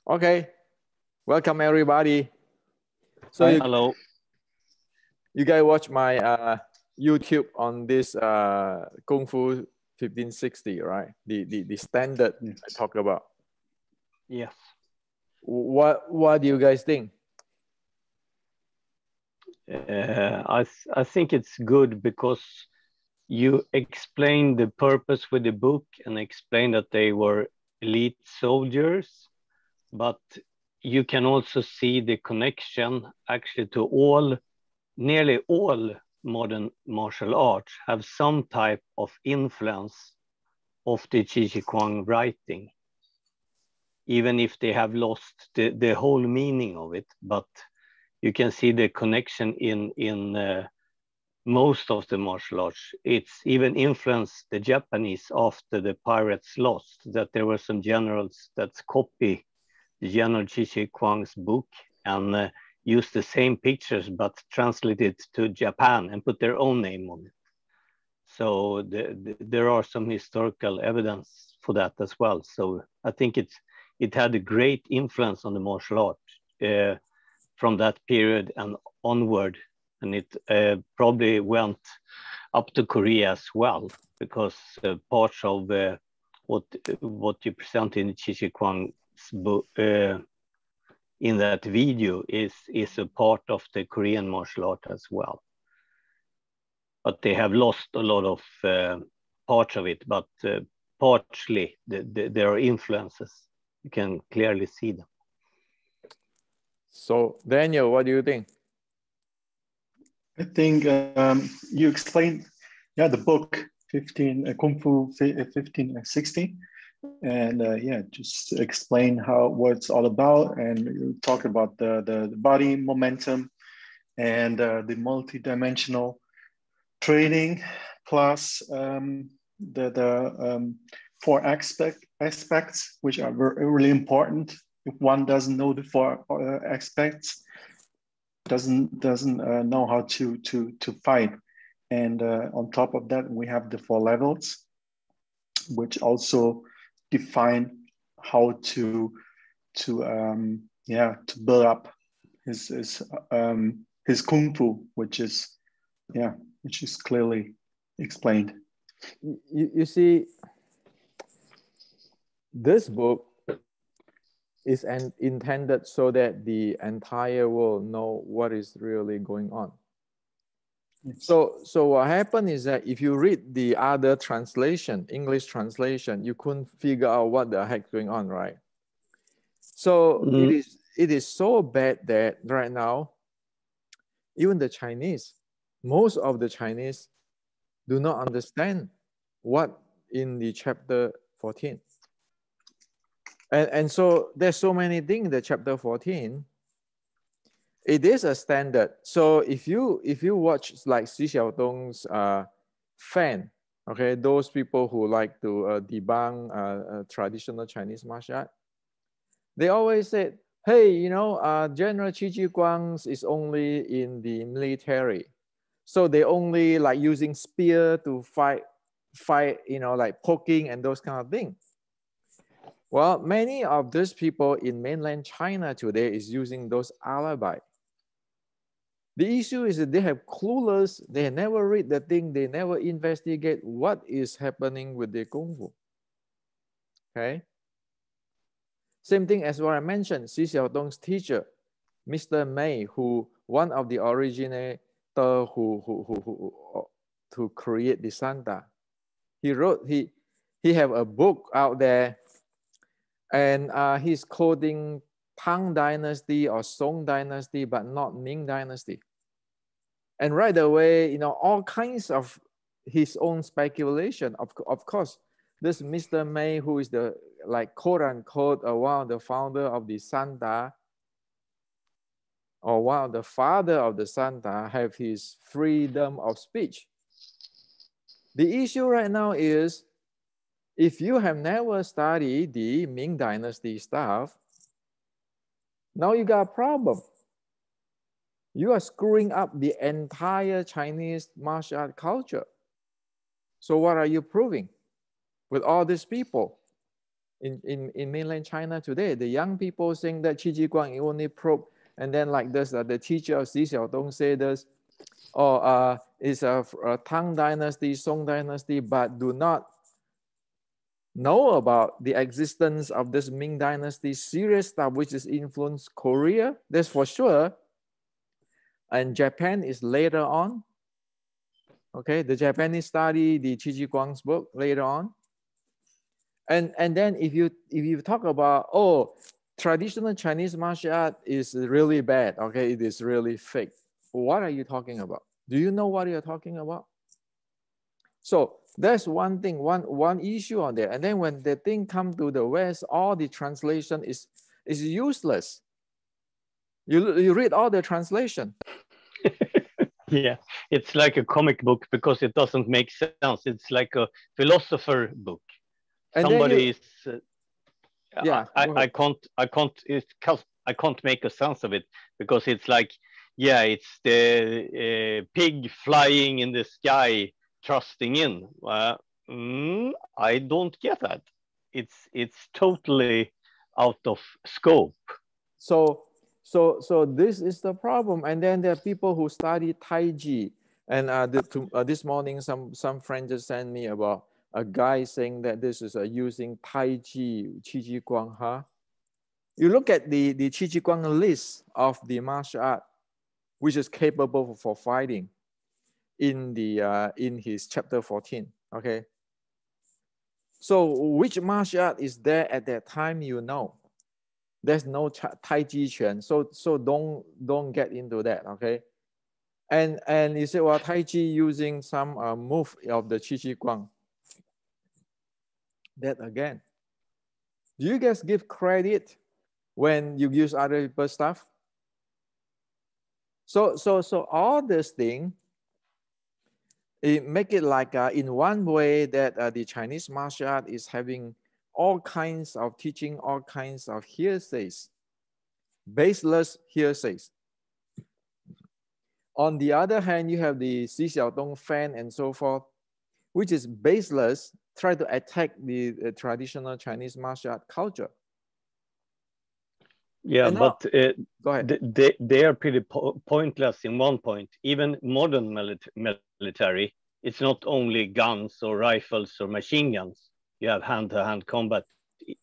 Okay, welcome everybody. So Hello. You guys watch my YouTube on this Kung Fu 1560, right? The standard I talk about. Yes. What do you guys think? I think it's good because you explain the purpose with the book and explain that they were elite soldiers, but you can also see the connection actually to nearly all modern martial arts have some type of influence of the Qi Jiguang writing, even if they have lost the whole meaning of it, but you can see the connection in most of the martial arts. It's even influenced the Japanese after the pirates lost, that there were some generals that copy the General Qi Jiguang's book and use the same pictures but translate it to Japan and put their own name on it. So there are some historical evidence for that as well. So I think it had a great influence on the martial art from that period and onward, and it probably went up to Korea as well, because parts of what you present in Qi Jiguang's book in that video is a part of the Korean martial art as well. But they have lost a lot of parts of it, but partially there are influences. You can clearly see them. So Daniel, what do you think? I think you explained, the book 15 Kung Fu 1560, and just explain what it's all about, and you talk about the body momentum and the multi-dimensional training, plus the four aspects which are really important. If one doesn't know the four aspects, doesn't know how to fight. And on top of that, we have the four levels, which also define how to build up his kung fu, which is clearly explained. You see, this book is intended so that the entire world know what is really going on. Yes. So what happened is that if you read the other translation, English translation, you couldn't figure out what the heck's going on, right? So it is so bad that right now, even the Chinese, most of the Chinese do not understand what in the chapter 14. And so there's so many things in the chapter 14. It is a standard. So if you watch like Xi Xiaodong's fan, okay, those people who like to debunk traditional Chinese martial art, they always said, hey, General Qi Jiguang is only in the military. So they only like using spear to fight, like poking and those kind of things. Well, many of these people in mainland China today is using those alibi. The issue is that they have clueless, they never read the thing, they never investigate what is happening with the Kung Fu. Okay? Same thing as what I mentioned, Xi Xiaodong's teacher, Mr. Mei, who one of the originator who to create the Santa. He have a book out there, and he's quoting Tang Dynasty or Song Dynasty, but not Ming Dynasty. And right away, all kinds of his own speculation. Of course, this Mr. Mei, who is the quote unquote one of the founder of the Santa, or one of the father of the Santa, have his freedom of speech. The issue right now is, if you have never studied the Ming Dynasty stuff, now you got a problem. You are screwing up the entire Chinese martial art culture. So what are you proving with all these people? in mainland China today. The young people saying that Qi Jiguang only probe, and then like this, the teacher of Xi Xiaodong say this, or it's a Tang dynasty, Song dynasty, but do not know about the existence of this Ming dynasty serious stuff which is influenced Korea. That's for sure. And Japan is later on. Okay, the Japanese study the Qi Jiguang's book later on. And then if you talk about, oh, traditional Chinese martial art is really bad, okay, it is really fake. What are you talking about? Do you know what you're talking about? So that's one thing, one issue on there. And then when the thing come to the West, all the translation is useless. You read all the translation. Yeah, it's like a comic book because it doesn't make sense. It's like a philosopher book. And Somebody is. Yeah, I can't make a sense of it because it's like, yeah, it's the pig flying in the sky, trusting in. I don't get that. It's totally out of scope. So this is the problem. And then there are people who study Tai Chi. And this morning, some friends just sent me about a guy saying that this is using Tai Chi, Qi Jiguang, huh? You look at the Qi Jiguang list of the martial art, which is capable for fighting in his chapter 14, okay? So which martial art is there at that time, you know? There's no Tai Chi Quan, so don't get into that, okay? And you say, well, Tai Chi using some move of the Qi Jiguang. That again, do you guys give credit when you use other people's stuff? So all this thing, it make it like in one way that the Chinese martial art is having all kinds of teaching, all kinds of hearsays, baseless hearsays. On the other hand, you have the Xi Xiaodong fan and so forth, which is baseless, try to attack the traditional Chinese martial art culture. Yeah, and now, but go ahead. they are pretty pointless in one point. Even modern military, it's not only guns or rifles or machine guns. You have hand-to-hand combat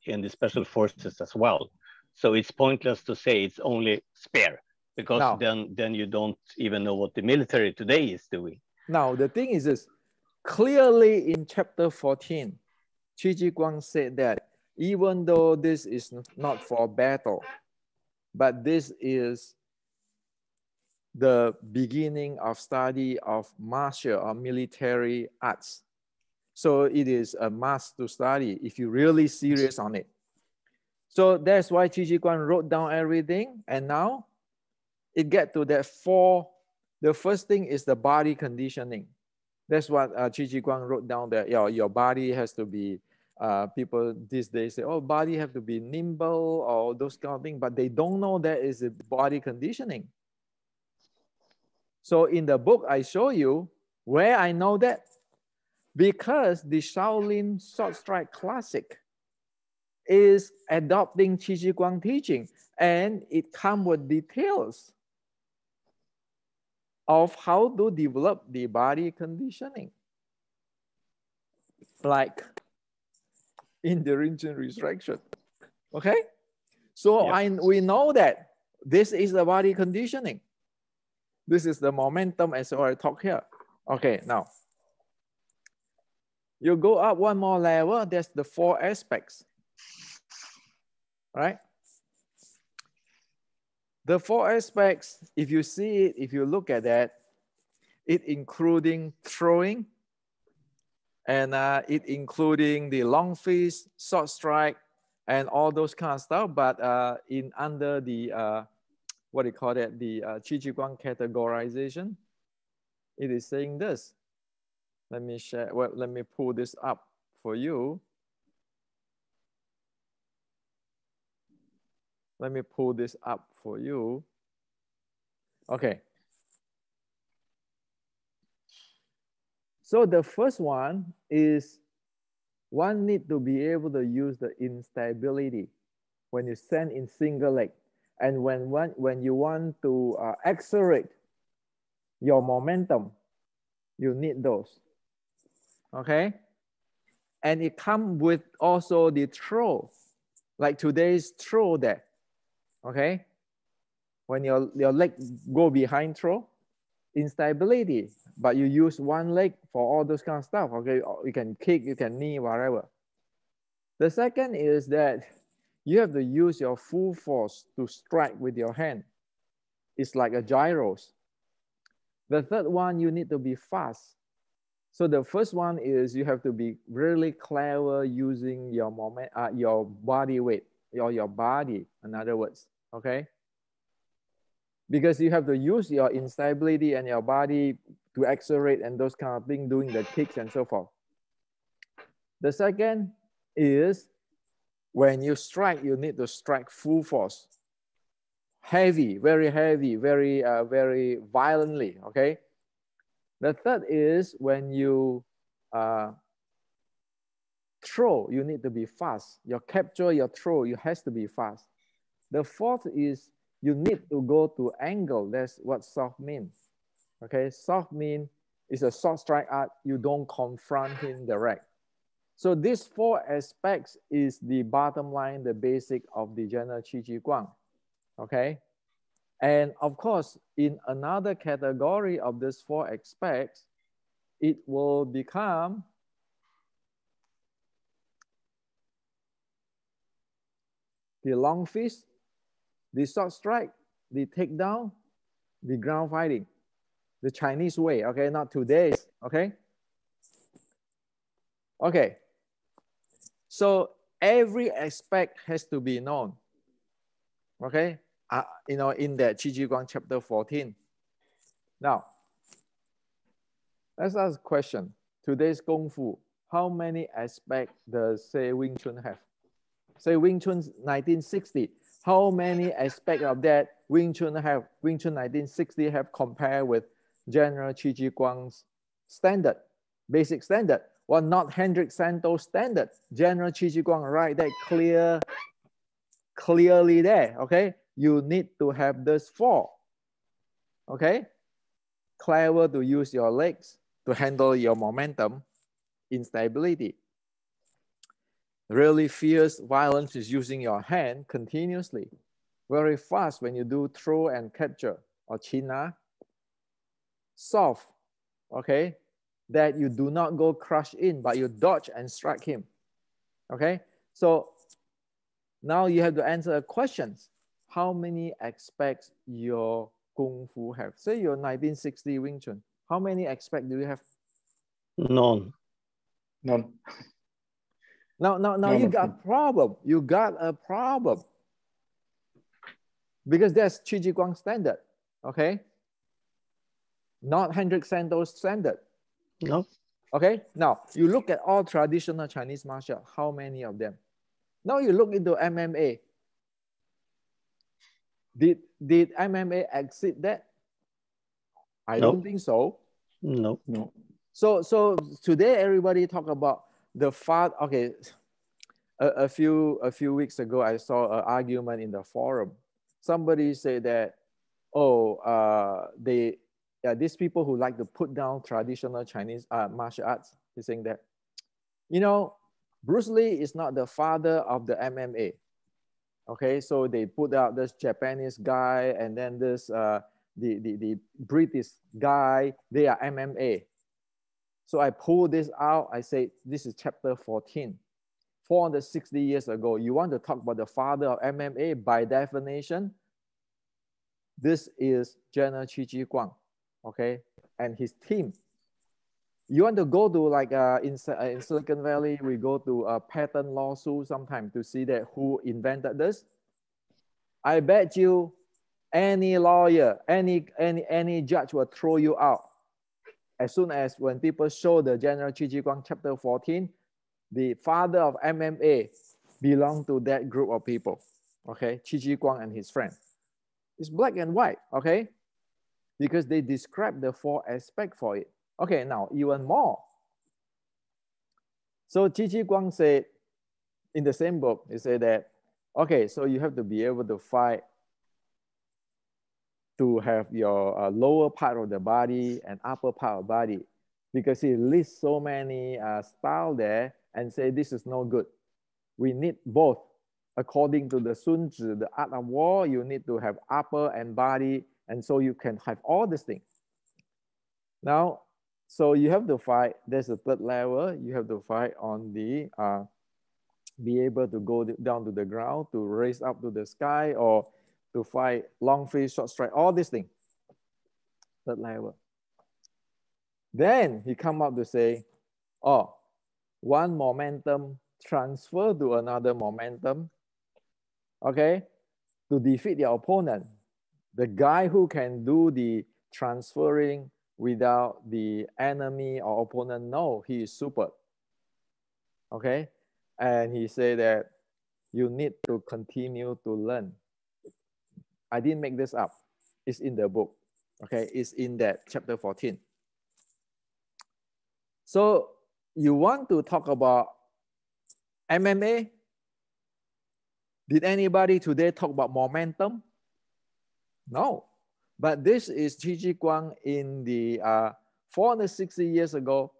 in the special forces as well. So it's pointless to say it's only spear, because then you don't even know what the military today is doing. Now, the thing is this, clearly in chapter 14, Qi Jiguang said that even though this is not for battle, but this is the beginning of study of martial or military arts. So it is a must to study if you're really serious on it. So that's why Qi Jiguang wrote down everything. And now it get to that four. The first thing is the body conditioning. That's what Qi Jiguang wrote down that your body has to be, people these days say, oh, body have to be nimble or those kind of things, but they don't know that is a body conditioning. So in the book, I show you where I know that, because the Shaolin Short Strike Classic is adopting Qi Jiguang teaching, and it comes with details of how to develop the body conditioning, like in the region restriction. Okay, so we know that this is the body conditioning. This is the momentum as I talk here. Okay, now you go up one more level. There's the four aspects, right? The four aspects, if you see it, if you look at that, it including throwing, and it including the long fist, short strike, and all those kind of stuff. But in under the what do you call that? The Qi Jiguang categorization, it is saying this. Let me share. Well, let me pull this up for you. Let me pull this up for you. Okay. So the first one is one need to be able to use the instability when you stand in single leg. And when you want to accelerate your momentum, you need those. Okay? And it comes with also the throw, like today's throw there. Okay? When your leg go behind throw, instability, but you use one leg for all those kind of stuff. Okay, you can kick, you can knee, whatever. The second is that you have to use your full force to strike with your hand. It's like a gyros. The third one, you need to be fast. So the first one is you have to be really clever using your your body weight, or your body, in other words, okay? Because you have to use your instability and your body to accelerate and those kind of things, doing the kicks and so forth. The second is when you strike, you need to strike full force. Heavy, very violently, okay? The third is when you throw, you need to be fast. Your capture, your throw, you has to be fast. The fourth is you need to go to angle. That's what soft means. Okay, soft mean is a soft strike art. You don't confront him direct. So these four aspects is the bottom line, the basic of the general Qi Jiguang. Okay, and of course, in another category of these four aspects, it will become the long fist, the short strike, the takedown, the ground fighting, the Chinese way, okay, not today's, okay? Okay, so every aspect has to be known, okay? You know, in that Qi Jiguang chapter 14. Now, let's ask a question. Today's Kung Fu, how many aspects does, say, Wing Chun have? Say Wing Chun 1960, how many aspects of that Wing Chun 1960 have compared with General Qi Jiguang's standard, basic standard? Well, not Hendrik Santo's standard. General Qi Jiguang, right, that clearly there, okay? You need to have those four, okay? Clever to use your legs to handle your momentum, instability. Really fierce violence is using your hand continuously. Very fast when you do throw and capture or china. Soft, okay? That you do not go crush in, but you dodge and strike him, okay? So now you have to answer questions. How many aspects your Kung Fu have? Say your 1960 Wing Chun. How many aspects do you have? None. None. Now you got a problem. You got a problem. Because that's Qi Jiguang standard, okay? Not Hendrik Santo's standard. No. Okay, now you look at all traditional Chinese martial arts, how many of them? Now you look into MMA. Did MMA exceed that? I don't think so. No. So today everybody talk about the father. Okay, a few weeks ago I saw an argument in the forum. Somebody said that, these people who like to put down traditional Chinese martial arts, they're saying that, you know, Bruce Lee is not the father of the MMA. Okay, so they put out this Japanese guy and then this the British guy, they are MMA. So I pulled this out. I say, this is chapter 14. 460 years ago, you want to talk about the father of MMA, by definition, this is General Qi Jiguang, okay, and his team. You want to go to like in Silicon Valley, we go to a patent lawsuit sometime to see that who invented this. I bet you any lawyer, any judge will throw you out as soon as when people show the General Qi Jiguang chapter 14, the father of MMA belong to that group of people, okay? Qi Jiguang and his friend. It's black and white, okay? Because they describe the four aspects for it. Okay, now even more. So Qi Jiguang said in the same book, he said that, okay, so you have to be able to fight to have your lower part of the body and upper part of the body, because he lists so many styles there and say this is no good. We need both. According to the Sun Tzu, the art of war, you need to have upper and body, and so you can have all these things. Now, so you have to fight, there's a third level, you have to fight on the, be able to go down to the ground, to raise up to the sky, or to fight long free, short strike, all these things. Third level. Then he come up to say, oh, one momentum transfer to another momentum, okay, to defeat your opponent. The guy who can do the transferring without the enemy or opponent know he is super, okay? And he said that you need to continue to learn. I didn't make this up. It's in the book, okay? It's in that chapter 14. So you want to talk about MMA? Did anybody today talk about momentum? No. But this is Qi Jiguang in the 460 years ago.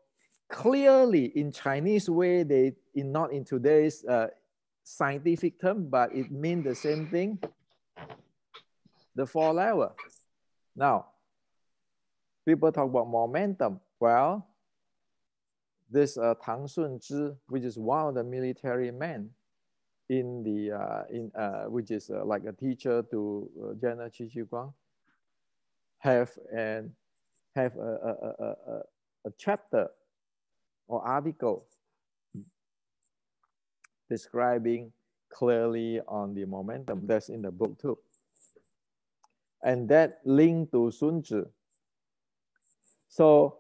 Clearly in Chinese way, they not in today's scientific term, but it means the same thing. The 4 level. Now, people talk about momentum. Well, this Tang Sunzhi, which is one of the military men in the which is like a teacher to General Qi Jiguang, have a chapter or article describing clearly on the momentum. That's in the book too. And that linked to Sun Tzu. So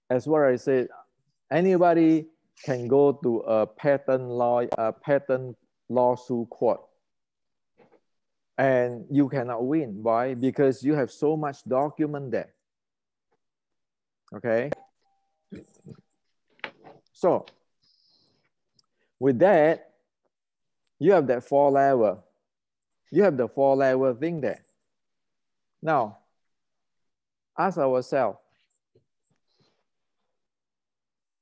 as what I said, anybody can go to a patent lawsuit court, and you cannot win. Why? Because you have so much document there. Okay. So with that, you have that 4 level. You have the 4 level thing there. Now, ask ourselves,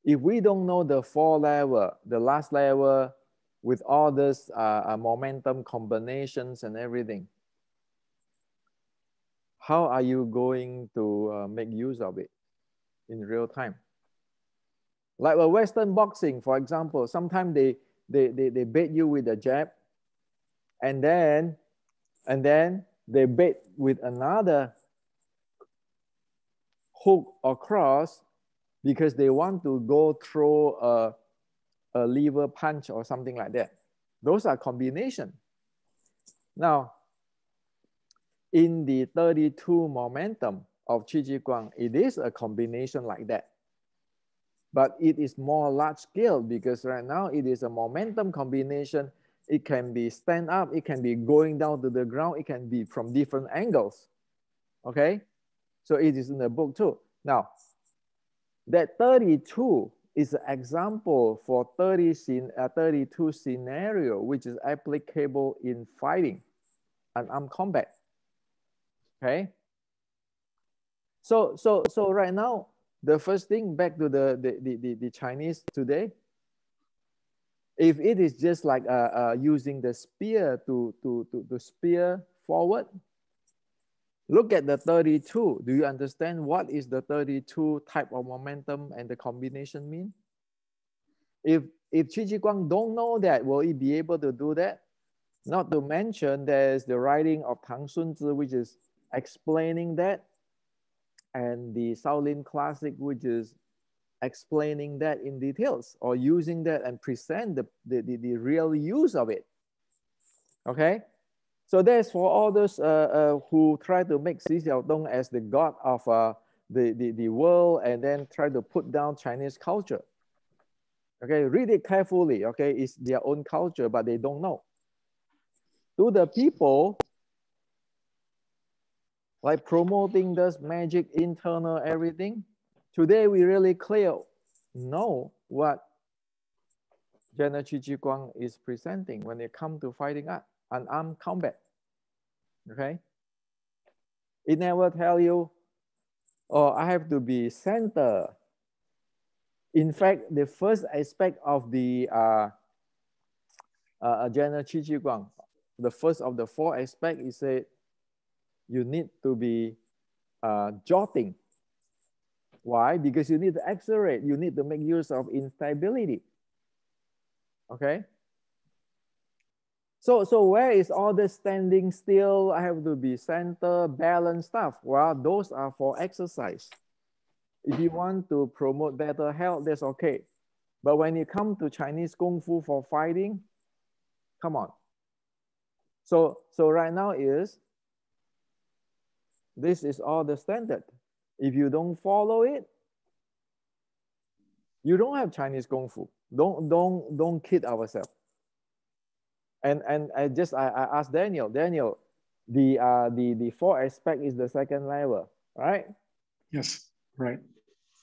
if we don't know the 4 level, the last level with all this momentum combinations and everything, how are you going to make use of it in real time? Like a Western boxing, for example, sometimes they bait you with a jab, and then they bait with another hook or cross because they want to go throw a liver punch or something like that. Those are combination. Now, in the 32 momentum of Qi Jiguang, it is a combination like that. But it is more large scale because right now it is a momentum combination. It can be stand up, it can be going down to the ground, it can be from different angles. Okay, so it is in the book too. Now, that 32 is an example for 32 scenario, which is applicable in fighting and armed combat. Okay, so right now, the first thing, back to the Chinese today, if it is just like using the spear to spear forward, look at the 32. Do you understand what is the 32 type of momentum and the combination mean? If Qi Jiguang don't know that, will he be able to do that? Not to mention there's the writing of Tang Sunzi, which is explaining that, and the Shaolin Classic, which is explaining that in details or using that and present the real use of it. Okay, so that's for all those who try to make Xi Xiaodong as the god of the world and then try to put down Chinese culture. Okay, read it carefully. Okay, it's their own culture, but they don't know. To the people like promoting this magic internal everything, today we really clear know what General Qi Jiguang is presenting when it comes to fighting unarmed combat. Okay? It never tell you, oh, I have to be center. In fact, the first aspect of the General Qi Jiguang, the first of the 4 aspects is that you need to be jotting. Why? Because you need to accelerate. You need to make use of instability. Okay? So where is all the standing still? I have to be center, balance stuff. Well, those are for exercise. If you want to promote better health, that's okay. But when you come to Chinese Kung Fu for fighting, come on. So right now this is all the standard. If you don't follow it, you don't have Chinese Kung Fu. Don't kid ourselves. And I asked Daniel, the 4 aspect is the second level, right? Yes, right.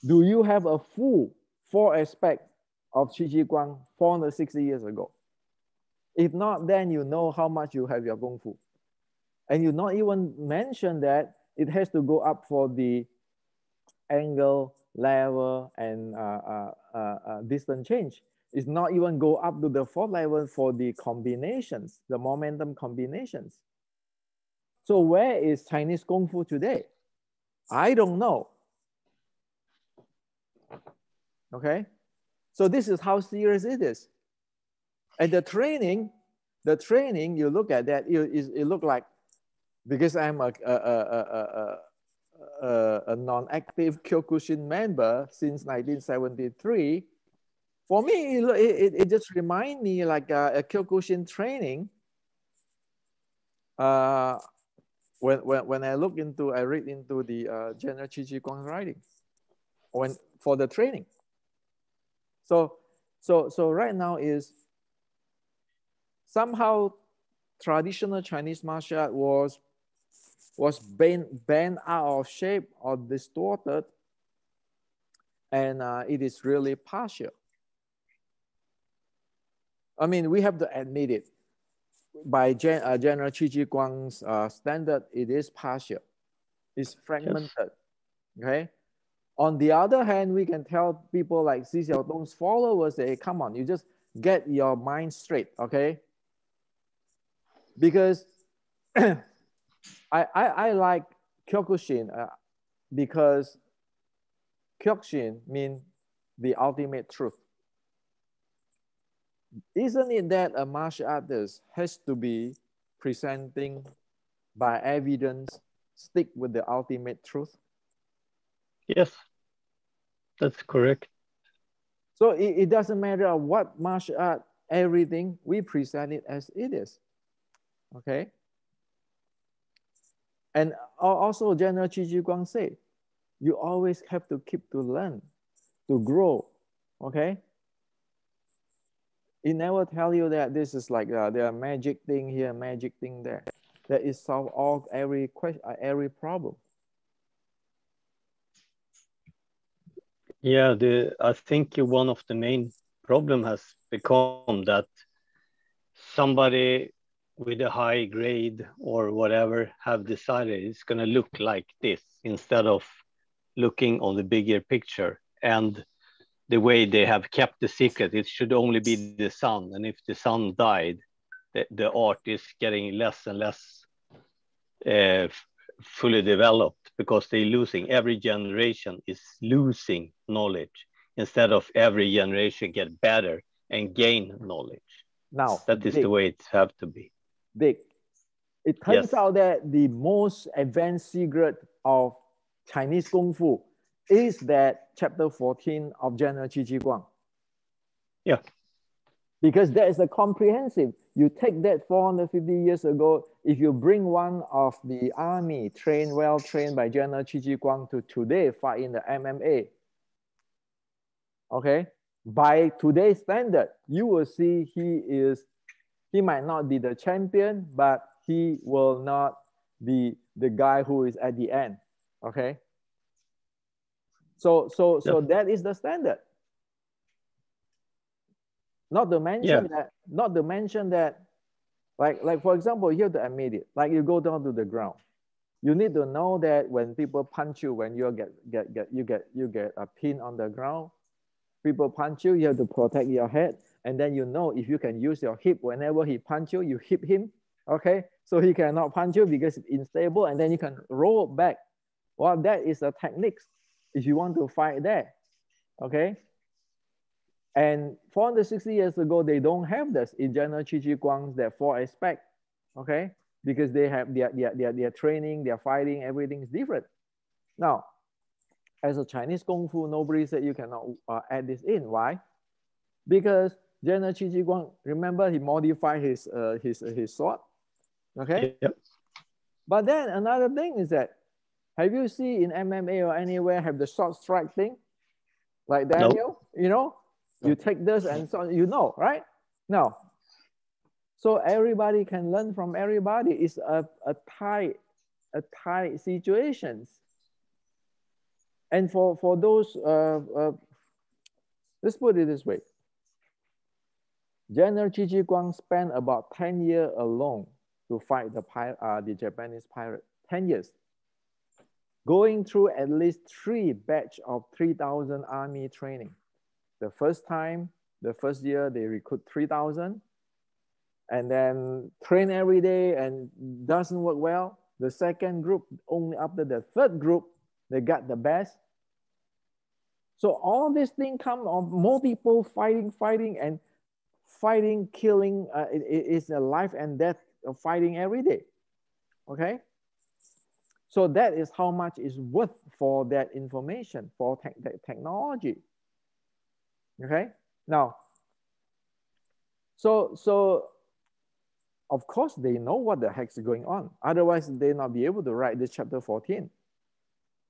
Do you have a full 4 aspect of Qi Jiguang 460 years ago? If not, then you know how much you have your Kung Fu. And you not even mention that it has to go up for the angle, level, and distance change. It's not even go up to the 4th level for the combinations, the momentum combinations. So where is Chinese Kung Fu today? I don't know. Okay? So this is how serious it is. And the training, you look at that, it look like, because I'm a non-active Kyokushin member since 1973, for me, it just reminds me like a Kyokushin training. When I read into the General Qi Jiguang writing, for the training. So right now is somehow traditional Chinese martial art was bent out of shape or distorted, and it is really partial. I mean, we have to admit it. By General Qi Jiguang's standard, it is partial. It's fragmented. Yes. Okay. On the other hand, we can tell people like Xi Xiaodong's followers, say, come on, you just get your mind straight, okay? Because I like Kyokushin because Kyokushin means the ultimate truth. Isn't it that a martial artist has to be presenting by evidence, stick with the ultimate truth? Yes, that's correct. So it doesn't matter what martial art, everything, we present it as it is. Okay? And also General Qi Jiguang said, you always have to keep to learn, to grow. Okay? It never tell you that this is like there are magic thing here, magic thing there. That is solve every question, every problem. Yeah, I think one of the main problem has become that somebody with a high grade or whatever have decided it's going to look like this instead of looking on the bigger picture. And the way they have kept the secret, it should only be the sun. And if the sun died, the art is getting less and less fully developed because they're losing. Every generation is losing knowledge instead of every generation get better and gain knowledge. Now, that is the way it have to be. Dick, it turns out that the most advanced secret of Chinese Kung Fu is that chapter 14 of General Qi Jiguang. Yeah. Because that is a comprehensive. You take that 450 years ago, if you bring one of the army well trained by General Qi Jiguang to today fight in the MMA, okay, by today's standard, you will see he might not be the champion, but he will not be the guy who is at the end, okay? So that is the standard. Not to mention that, like for example, you have to admit it. Like you go down to the ground, you need to know that when people punch you, when you get a pin on the ground, people punch you, you have to protect your head, and then you know if you can use your hip whenever he punch you, you hit him. Okay, so he cannot punch you because it's unstable, and then you can roll back. Well, that is a technique if you want to fight that. Okay. And 460 years ago, they don't have this in general Qi Jiguang, that 4 aspect, okay? Because they have their training, their fighting, everything is different. Now, as a Chinese Kung Fu, nobody said you cannot add this in. Why? Because general Qi Jiguang, remember he modified his sword, okay? Yep. But then another thing is that, have you seen in MMA or anywhere have the short strike thing? Like Daniel, you know? You take this and so you know, right? Now, so everybody can learn from everybody. It's a tight situations. And for those, let's put it this way. General Qi Jiguang spent about 10 years alone to fight the Japanese pirate. 10 years. Going through at least 3 batch of 3,000 army training. The first year, they recruit 3,000 and then train every day and doesn't work well. The second group, only after the third group, they got the best. So all these things come of multiple fighting, killing. It's a life and death of fighting every day. Okay? So that is how much is worth for that information, for technology. Okay, now, so of course they know what the heck's going on. Otherwise, they not be able to write this chapter 14.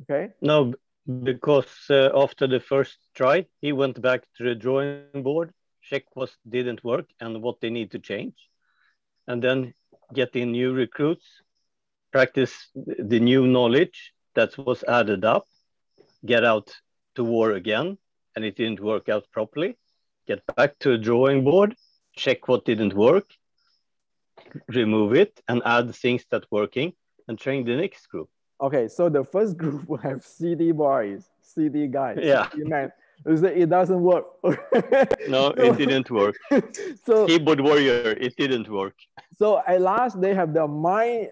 Okay. No, because after the first try, he went back to the drawing board, check what didn't work and what they need to change, and then get in new recruits, practice the new knowledge that was added up, get out to war again, and it didn't work out properly. Get back to the drawing board, check what didn't work, remove it, and add things that working, and train the next group. Okay, so the first group will have CD boys, CD guys, yeah, CD men. It doesn't work. No, it didn't work. So keyboard warrior, it didn't work. So at last, they have the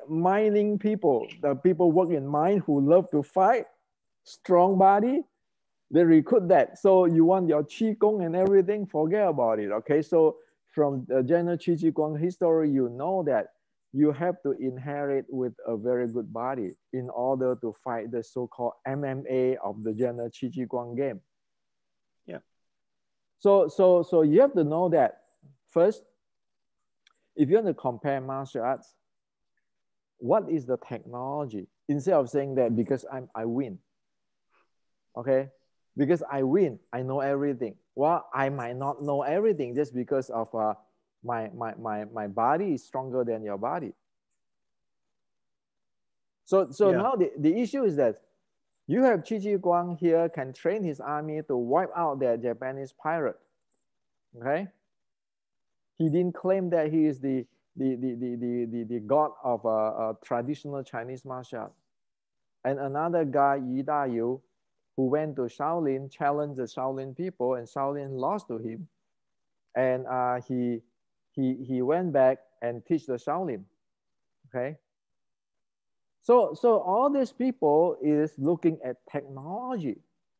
mining people, the people work in mine who love to fight, strong body. They recruit that. So you want your Qigong and everything, forget about it, okay? So from the general Qi Jiguang history, you know that you have to inherit with a very good body in order to fight the so-called MMA of the general Qi Jiguang game. Yeah. So you have to know that first, if you want to compare martial arts, what is the technology? Instead of saying that because I win, okay? Because I win, I know everything. Well, I might not know everything just because of my body is stronger than your body. So yeah. Now the issue is that you have Qi Jiguang here can train his army to wipe out their Japanese pirate. Okay? He didn't claim that he is the god of traditional Chinese martial art. And another guy, Yi Dayu, who went to Shaolin, challenged the Shaolin people, and Shaolin lost to him. And he went back and teach the Shaolin. Okay. So all these people is looking at technology,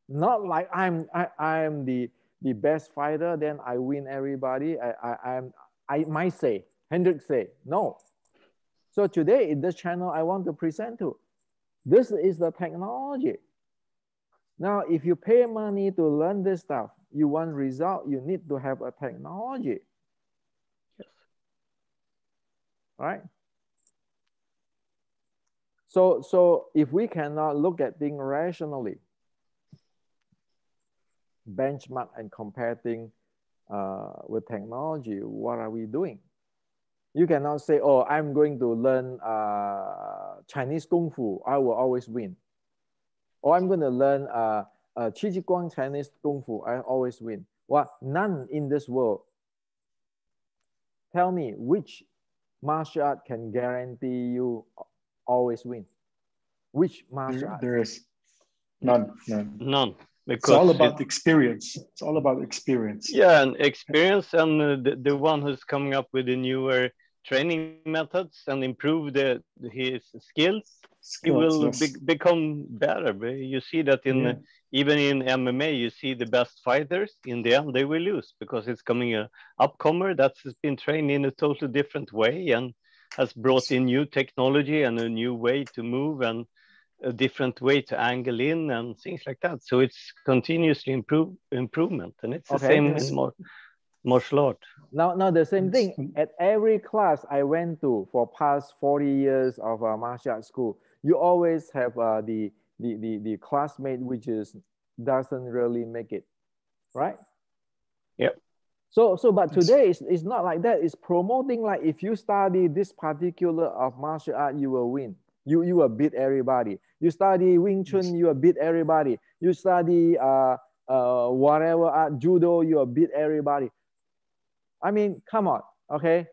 not like I'm the best fighter, then I win everybody. I might say, Hendrik say, no. So today in this channel, I want to present to, this is the technology. Now, if you pay money to learn this stuff, you want result, you need to have a technology. Yes. Right? So if we cannot look at things rationally, benchmark and compare things with technology, what are we doing? You cannot say, oh, I'm going to learn Chinese Kung Fu, I will always win. Or I'm going to learn Qi Jiguang Chinese Kung Fu, I always win. Well, none in this world Tell me which martial art can guarantee you always win? Which martial art? There is none. None. It's all about experience. It's all about experience. Yeah, and experience, and the one who's coming up with the newer training methods and improve his skills, he will become better. You see that even in MMA, you see the best fighters, in the end, they will lose because it's coming a upcomer that's been trained in a totally different way and has brought in new technology and a new way to move and a different way to angle in and things like that. So it's continuously improvement, and it's the same in martial art. Now the same thing at every class I went to for past 40 years of martial arts school. You always have the classmate which doesn't really make it, right? Yep. So but today it's not like that. It's promoting like if you study this particular of martial art, you will win. You will beat everybody. You study Wing Chun, you will beat everybody. You study whatever art, judo, you will beat everybody. I mean, come on, okay?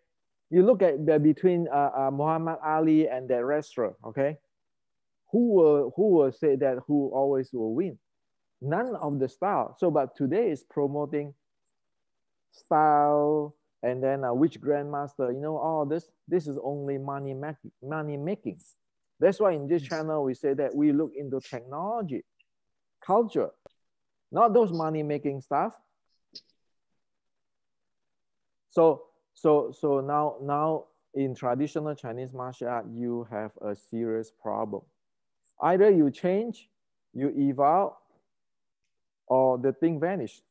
You look at between Muhammad Ali and that wrestler, okay? Who will say that who always will win? None of the style. So, but today is promoting style, and then which grandmaster, you know, all this is only money making. That's why in this channel we say that we look into technology, culture, not those money making stuff. So now in traditional Chinese martial art, you have a serious problem. Either you change, you evolve, or the thing vanish.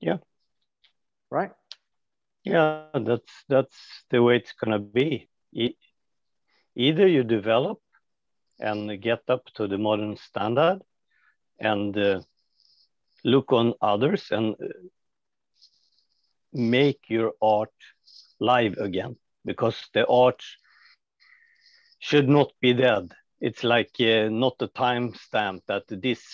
Yeah. Right? Yeah, that's the way it's gonna be. Either you develop and get up to the modern standard and look on others and make your art live again, because the art should not be dead. It's like not a time stamp that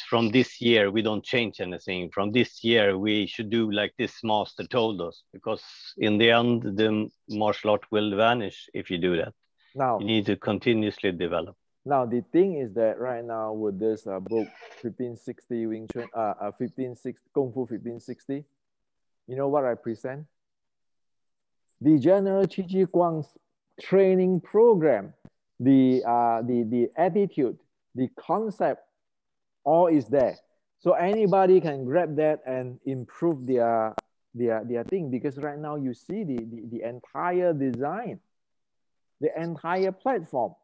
from this year we don't change anything. From this year we should do like this master told us, because in the end the martial art will vanish if you do that. Now you need to continuously develop. Now the thing is that right now with this book 1560 Wing Chun, 1560 Kung Fu 1560, you know what I present? The General Qi Jiguang's training program. The attitude, the concept, all is there. So anybody can grab that and improve their thing, because right now you see the entire design, the entire platform.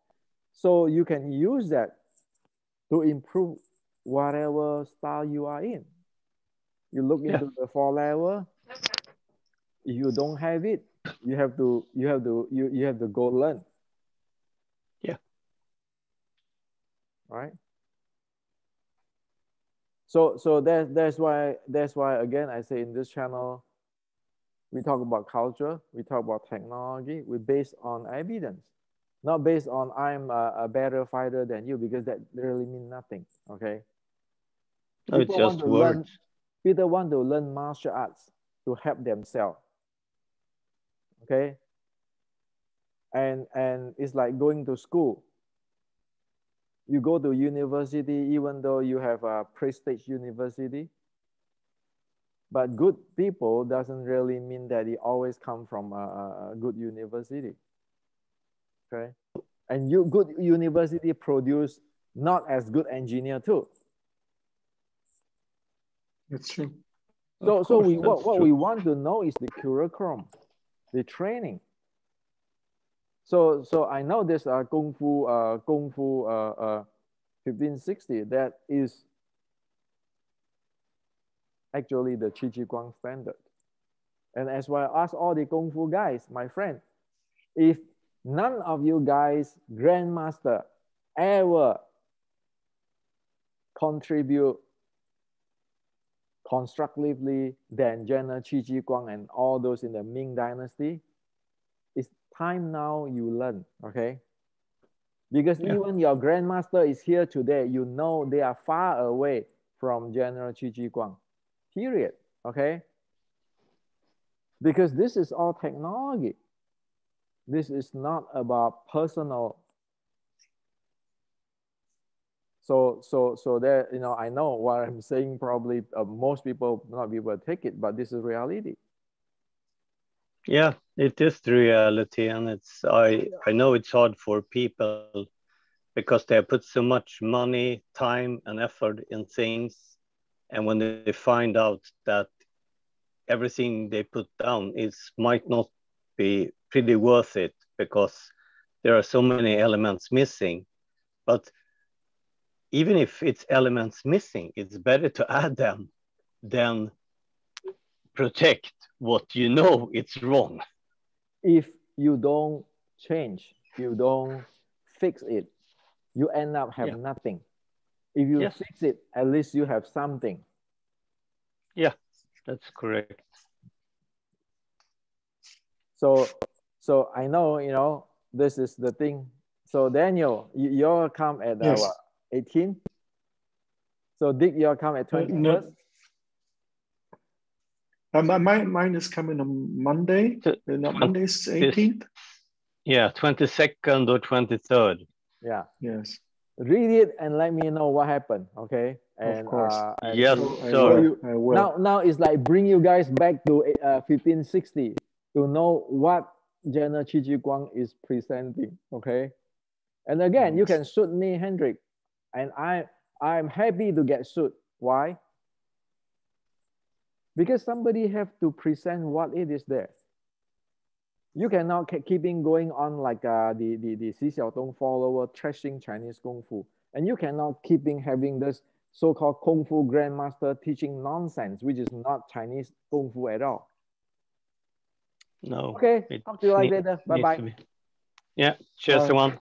So you can use that to improve whatever style you are in. You look into the 4 level. If you don't have it, you have to go learn. Right. So that's why again I say in this channel we talk about culture, we talk about technology, we based on evidence, not based on I'm a better fighter than you, because that really means nothing. Okay. No, it's just words. People want to learn martial arts to help themselves. Okay. And it's like going to school. You go to university, even though you have a prestige university, but good people doesn't really mean that it always come from a good university. Okay, and good university produce not as good engineer too. That's true. So what we want to know is the curriculum, the training. So I know this Kung Fu 1560, that is actually the Qi Jiguang standard. And as well as all the Kung Fu guys, my friend, if none of you guys, grandmaster, ever contribute constructively than General Qi Jiguang and all those in the Ming Dynasty, it's time now you learn, okay? Because even your grandmaster is here today, you know they are far away from General Qi Jiguang, period, okay? Because this is all technology. This is not about personal. So there, you know, I know what I'm saying, probably most people not be able to take it, but this is reality. Yeah, it is the reality, and it's I know it's hard for people because they put so much money, time, and effort in things, and when they find out that everything they put down might not be pretty worth it because there are so many elements missing. But even if it's elements missing, it's better to add them than protect what you know it's wrong. If you don't change, you don't fix it, you end up have nothing. If you fix it, at least you have something. Yeah, that's correct. So I know, you know, this is the thing. So Daniel, you'll come at 18. So Dick, you'll come at 21st. Mine is coming on Monday. Monday's 18th. Yeah, 22nd or 23rd. Yeah. Yes. Read it and let me know what happened. Okay. And, of course. Yes, sir. I will. Now it's like bring you guys back to 1560 to know what General Qi Jiguang is presenting. Okay. And again, you can shoot me, Hendrik, and I'm happy to get sued. Why? Because somebody have to present what it is there. You cannot keeping going on like the Xi Xiaodong follower trashing Chinese Kung Fu. And you cannot keeping having this so-called Kung Fu grandmaster teaching nonsense, which is not Chinese Kung Fu at all. No. Okay, talk to you later. Bye-bye. Yeah, cheers everyone.